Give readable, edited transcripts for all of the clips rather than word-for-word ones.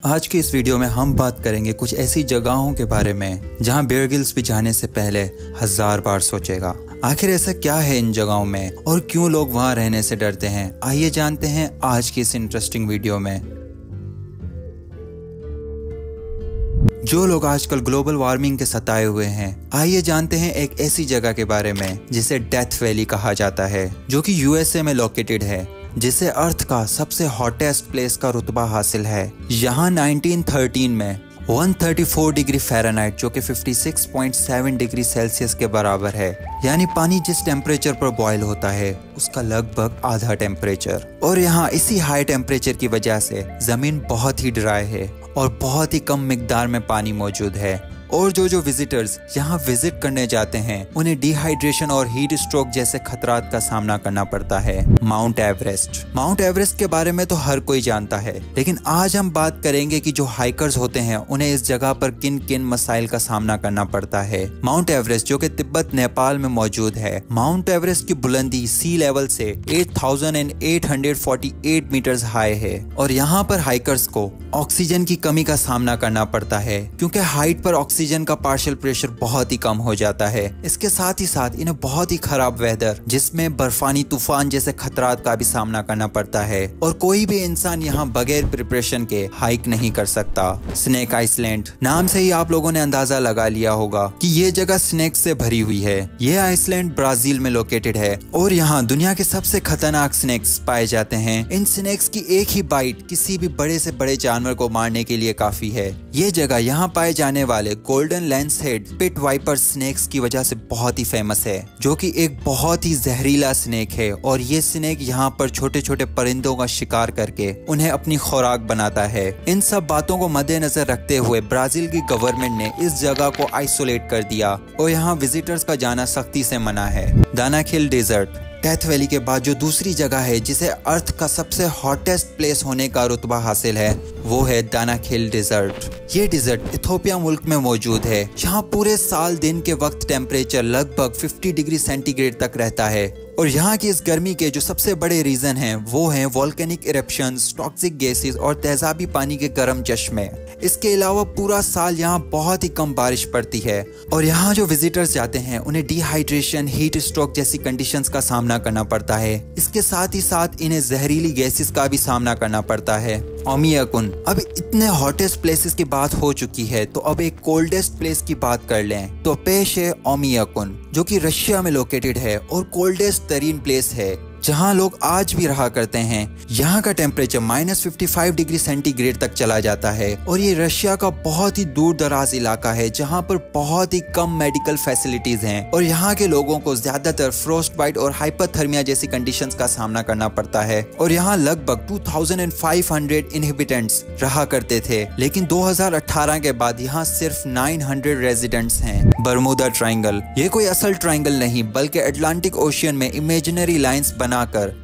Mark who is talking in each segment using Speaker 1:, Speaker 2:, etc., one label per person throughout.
Speaker 1: आज की इस वीडियो में हम बात करेंगे कुछ ऐसी जगहों के बारे में जहां बेयर ग्रिल्स भी जाने से पहले 1000 बार सोचेगा। आखिर ऐसा क्या है इन जगहों में और क्यों लोग वहां रहने से डरते हैं, आइए जानते हैं आज की इस इंटरेस्टिंग वीडियो में। जो लोग आजकल ग्लोबल वार्मिंग के सताए हुए हैं, आइए जानते हैं एक ऐसी जगह के बारे में जिसे डेथ वैली कहा जाता है, जो कि यूएसए में लोकेटेड है, जिसे अर्थ का सबसे हॉटेस्ट प्लेस का रुतबा हासिल है। यहाँ 1913 में 134 डिग्री फ़ारेनहाइट जो कि 56.7 डिग्री सेल्सियस के बराबर है, यानी पानी जिस टेम्परेचर पर बॉयल होता है उसका लगभग आधा टेम्परेचर। और यहाँ इसी हाई टेम्परेचर की वजह से जमीन बहुत ही ड्राई है और बहुत ही कम मिकदार में पानी मौजूद है। और जो विजिटर्स यहाँ विजिट करने जाते हैं उन्हें डिहाइड्रेशन और हीट स्ट्रोक जैसे खतरात का सामना करना पड़ता है। माउंट एवरेस्ट के बारे में तो हर कोई जानता है, लेकिन आज हम बात करेंगे कि जो हाइकर्स होते हैं उन्हें इस जगह पर किन किन मसाइल का सामना करना पड़ता है। माउंट एवरेस्ट जो कि तिब्बत नेपाल में मौजूद है। माउंट एवरेस्ट की बुलंदी सी लेवल से 8848 मीटर्स हाई है और यहाँ पर हाइकर्स को ऑक्सीजन की कमी का सामना करना पड़ता है, क्योंकि हाइट पर ऑक्सीजन का पार्शियल प्रेशर बहुत ही कम हो जाता है। इसके साथ ही साथ इन्हें बहुत ही खराब वेदर जिसमें बर्फानी तूफान जैसे खतरात का भी सामना करना पड़ता है और कोई भी इंसान यहाँ बगैर प्रिपरेशन के हाइक नहीं कर सकता। स्नेक आइसलैंड, नाम से ही आप लोगों ने अंदाजा लगा लिया होगा कि ये जगह स्नेक से भरी हुई है। ये आइसलैंड ब्राजील में लोकेटेड है और यहाँ दुनिया के सबसे खतरनाक स्नेक्स पाए जाते हैं। इन स्नेक्स की एक ही बाइट किसी भी बड़े से बड़े जानवर को मारने के लिए काफी है। ये जगह यहाँ पाए जाने वाले golden lancehead pit viper snakes की वजह से बहुत ही फेमस है, जो कि एक बहुत ही जहरीला स्नेक है और ये स्नेक यहाँ पर छोटे छोटे परिंदों का शिकार करके उन्हें अपनी खुराक बनाता है। इन सब बातों को मद्देनजर रखते हुए ब्राजील की गवर्नमेंट ने इस जगह को आइसोलेट कर दिया और यहाँ विजिटर्स का जाना सख्ती से मना है। दानाखिल डेजर्ट, डेथ वैली के बाद जो दूसरी जगह है जिसे अर्थ का सबसे हॉटेस्ट प्लेस होने का रुतबा हासिल है, वो है दानाखिल डेजर्ट। ये डेजर्ट इथोपिया मुल्क में मौजूद है। यहाँ पूरे साल दिन के वक्त टेम्परेचर लगभग 50 डिग्री सेंटीग्रेड तक रहता है और यहाँ की इस गर्मी के जो सबसे बड़े रीजन हैं वो हैं वोल्केनिक इरप्शंस, टॉक्सिक गैसेस और तेजाबी पानी के गर्म चश्मे। इसके अलावा पूरा साल यहाँ बहुत ही कम बारिश पड़ती है और यहाँ जो विजिटर्स जाते हैं उन्हें डिहाइड्रेशन, हीट स्ट्रोक जैसी कंडीशंस का सामना करना पड़ता है। इसके साथ ही साथ इन्हें जहरीली गैसेस का भी सामना करना पड़ता है। ओमियाकुन, अब इतने हॉटेस्ट प्लेसेस की बात हो चुकी है तो अब एक कोल्डेस्ट प्लेस की बात कर लें तो पेश है ओमियाकुन, जो कि रशिया में लोकेटेड है और कोल्डेस्ट तरीन प्लेस है जहां लोग आज भी रहा करते हैं। यहाँ का टेम्परेचर -55 डिग्री सेंटीग्रेड तक चला जाता है और ये रशिया का बहुत ही दूर दराज इलाका है जहां पर बहुत ही कम मेडिकल फैसिलिटीज हैं और यहाँ के लोगों को ज्यादातर फ्रोस्ट बाइट और हाइपरथर्मिया जैसी कंडीशंस का सामना करना पड़ता है। और यहाँ लगभग 2500 इनहिबिटेंट्स रहा करते थे, लेकिन 2018 के बाद यहाँ सिर्फ 900 रेजिडेंट्स हैं। बर्मुदा ट्रायंगल, ये कोई असल ट्रायंगल नहीं बल्कि अटलांटिक ओशियन में इमेजिनरी लाइंस बनाकर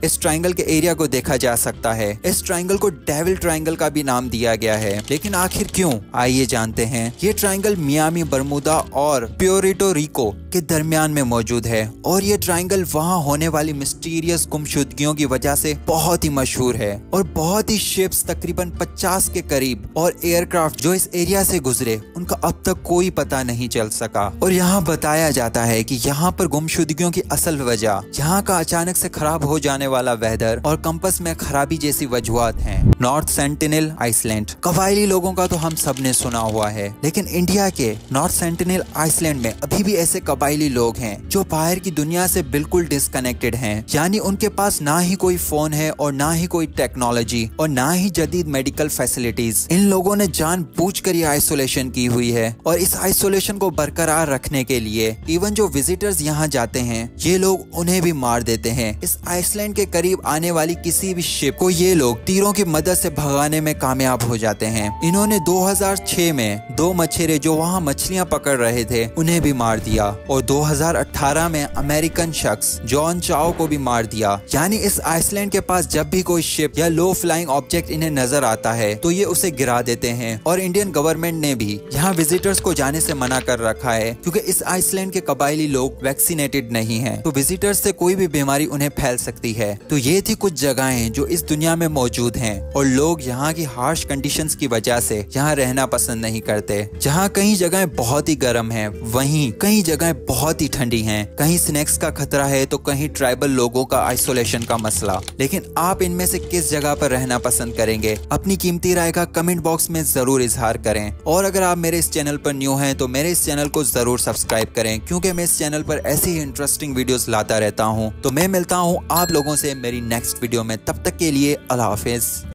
Speaker 1: इस ट्रायंगल के एरिया को देखा जा सकता है। इस ट्रायंगल को डेविल ट्रायंगल का भी नाम दिया गया है, लेकिन आखिर क्यों, आइए जानते हैं। ये ट्रायंगल मियामी, बर्मुदा और प्योर्टो रिको के दरमियान में मौजूद है और ये ट्रायंगल वहां होने वाली मिस्टीरियस गुमशुदगियों की वजह से बहुत ही मशहूर है और बहुत ही शिप्स, तकरीबन 50 के करीब, और एयरक्राफ्ट जो इस एरिया से गुजरे उनका अब तक कोई पता नहीं चल सका। और यहाँ बताया जाता है कि यहाँ पर गुमशुदगियों की असल वजह यहाँ का अचानक से खराब हो जाने वाला वेदर और कंपस में खराबी जैसी वजूहात हैं। नॉर्थ सेंटिनल आइसलैंड, कबायली लोगों का तो हम सब ने सुना हुआ है, लेकिन इंडिया के नॉर्थ सेंटिनल आइसलैंड में अभी भी ऐसे कबायली लोग हैं जो बाहर की दुनिया से बिल्कुल डिस्कनेक्टेड हैं, यानी उनके पास ना ही कोई फोन है और ना ही कोई टेक्नोलॉजी और ना ही जदीद मेडिकल फैसिलिटीज। इन लोगों ने जानबूझकर ये आइसोलेशन की हुई है और इस आइसोलेशन को बरकरार रखने के लिए इवन जो विजिटर्स यहाँ जाते हैं ये लोग उन्हें भी मार देते हैं। इस आइसलैंड के करीब आने वाली किसी भी शिप को ये लोग तीरों की मदद से भगाने में कामयाब हो जाते हैं। इन्होंने 2006 में 2 मछेरे जो वहाँ मछलियाँ पकड़ रहे थे उन्हें भी मार दिया और 2018 में अमेरिकन शख्स जॉन चाओ को भी मार दिया। यानी इस आइसलैंड के पास जब भी कोई शिप या लो फ्लाइंग ऑब्जेक्ट इन्हें नजर आता है तो ये उसे गिरा देते हैं। और इंडियन गवर्नमेंट ने भी यहाँ विजिटर्स को जाने से मना कर रखा है क्योंकि इस आइसलैंड के कबायली लोग वैक्सीनेटेड नहीं हैं, तो विजिटर्स से कोई भी बीमारी उन्हें फैल सकती है। तो ये थी कुछ जगहें जो इस दुनिया में मौजूद हैं और लोग यहाँ की हार्श कंडीशंस की वजह से यहाँ रहना पसंद नहीं करते। जहाँ कई जगहें बहुत ही गर्म हैं, वहीं कई जगहें बहुत ही ठंडी हैं। कहीं स्नेक्स का खतरा है तो कहीं ट्राइबल लोगों का आइसोलेशन का मसला। लेकिन आप इनमें से किस जगह पर रहना पसंद करेंगे? अपनी कीमती राय का कमेंट बॉक्स में जरूर इजहार करें। और अगर आप मेरे इस चैनल पर न्यू हैं तो मेरे इस चैनल को जरूर सब्सक्राइब करें क्योंकि मैं इस चैनल पर ऐसी ही इंटरेस्टिंग वीडियोस लाता रहता हूं। तो मैं मिलता हूं आप लोगों से मेरी नेक्स्ट वीडियो में, तब तक के लिए अल्लाह हाफिज।